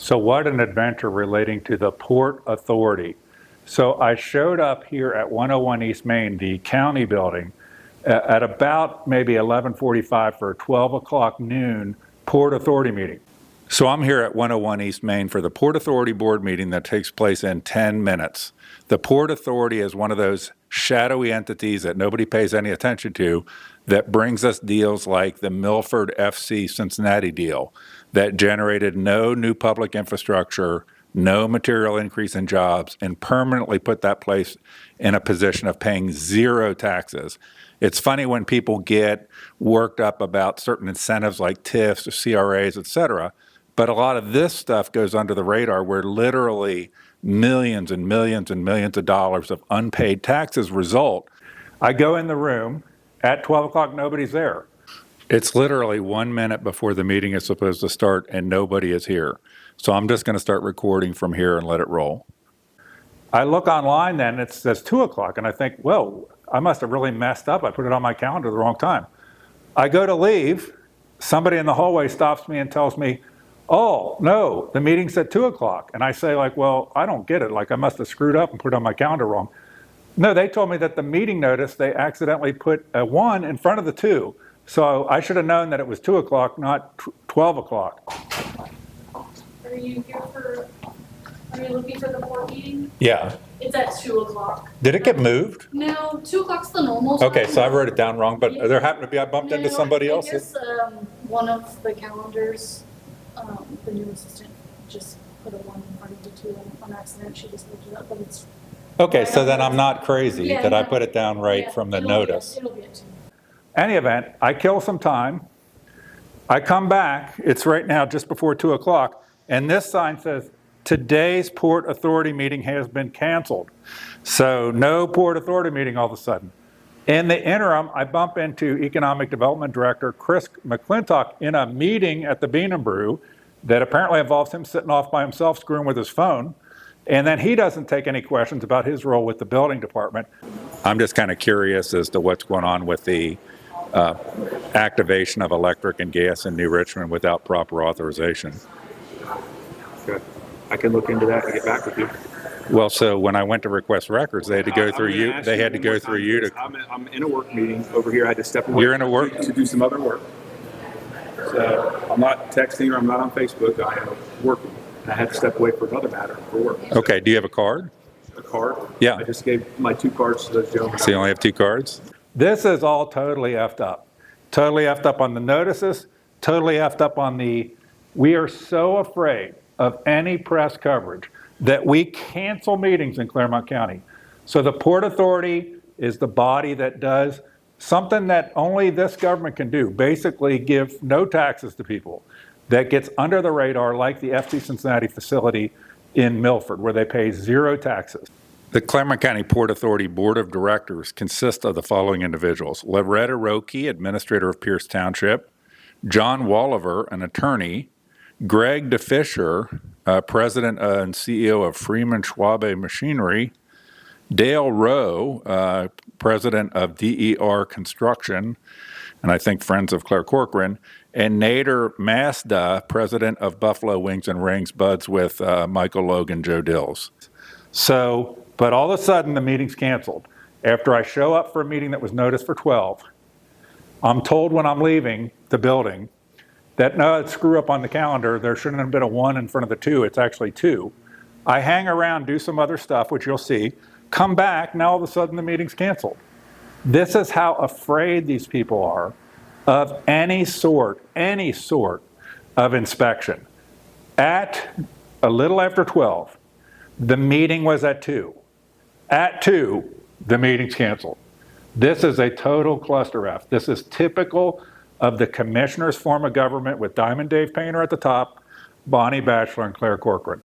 So what an adventure relating to the Port Authority. So I showed up here at 101 East Main, the county building, at about maybe 11:45 for a 12 o'clock noon Port Authority meeting. So I'm here at 101 East Main for the Port Authority board meeting that takes place in 10 minutes. The Port Authority is one of those shadowy entities that nobody pays any attention to that brings us deals like the Milford FC Cincinnati deal that generated no new public infrastructure, no material increase in jobs, and permanently put that place in a position of paying zero taxes. It's funny when people get worked up about certain incentives like TIFs or CRAs, et cetera, but a lot of this stuff goes under the radar where literally millions and millions and millions of dollars of unpaid taxes result. I go in the room, at 12 o'clock, nobody's there. It's literally 1 minute before the meeting is supposed to start and nobody is here. So I'm just going to start recording from here and let it roll. I look online then, it says 2 o'clock, and I think, whoa, I must have really messed up. I put it on my calendar the wrong time. I go to leave, somebody in the hallway stops me and tells me, oh, no, the meeting's at 2 o'clock. And I say like, well, I don't get it. Like I must have screwed up and put it on my calendar wrong. No, they told me that the meeting notice, they accidentally put a 1 in front of the 2. So I should have known that it was 2 o'clock, not 12 o'clock. Are you looking for the board meeting? Yeah. It's at 2 o'clock. Did it get moved? No, 2 o'clock's the normal time. Okay, so I wrote it down wrong, but there happened to be, I bumped into somebody else. I guess one of the calendars, the new assistant just put a 1 in front of the 2 on accident. She just looked it up, but it's... Okay, so then I'm not crazy Yeah, that I no. put it down right Yeah, from the it'll notice. It'll be at 2. Any event, I kill some time. I come back, it's right now just before 2 o'clock, and this sign says, today's Port Authority meeting has been canceled. So no Port Authority meeting all of a sudden. In the interim, I bump into Economic Development Director Kris McClintick in a meeting at the Bean and Brew that apparently involves him sitting off by himself screwing with his phone. And then he doesn't take any questions about his role with the building department. I'm just kind of curious as to what's going on with the activation of electric and gas in New Richmond without proper authorization. Okay. I can look into that and get back with you. Well, so when I went to request records, they had to go through you. They had to go through you to. I'm in a work meeting over here. I had to step away. You're in a work to do some other work. So I'm not texting or I'm not on Facebook. I am working. I had to step away for another matter for work. So, okay. Do you have a card? a card? Yeah. I just gave my 2 cards to those gentlemen. So you only have 2 cards? This is all totally effed up. Totally effed up on the notices, totally effed up on we are so afraid of any press coverage that we cancel meetings in Clermont County. So the Port Authority is the body that does something that only this government can do, basically give no taxes to people, that gets under the radar like the FC Cincinnati facility in Milford where they pay 0 taxes. The Clermont County Port Authority Board of Directors consists of the following individuals: Loretta Roque, Administrator of Pierce Township; John Walliver, an attorney; Greg DeFisher, President and CEO of Freeman Schwabe Machinery; Dale Rowe, President of DER Construction, and I think Friends of Claire Corcoran; and Nader Mazda, President of Buffalo Wings and Rings, buds with Michael Logan, Joe Dills. So, but all of a sudden the meeting's canceled. After I show up for a meeting that was noticed for 12, I'm told when I'm leaving the building that no, it's screw up on the calendar. There shouldn't have been a 1 in front of the 2. It's actually 2. I hang around, do some other stuff, which you'll see, come back, now all of a sudden the meeting's canceled. This is how afraid these people are of any sort of inspection. At a little after 12, the meeting was at 2. At 2, the meeting's canceled. This is a total cluster F. This is typical of the commissioner's form of government with Diamond Dave Painter at the top, Bonnie Batchelor, and Claire Corcoran.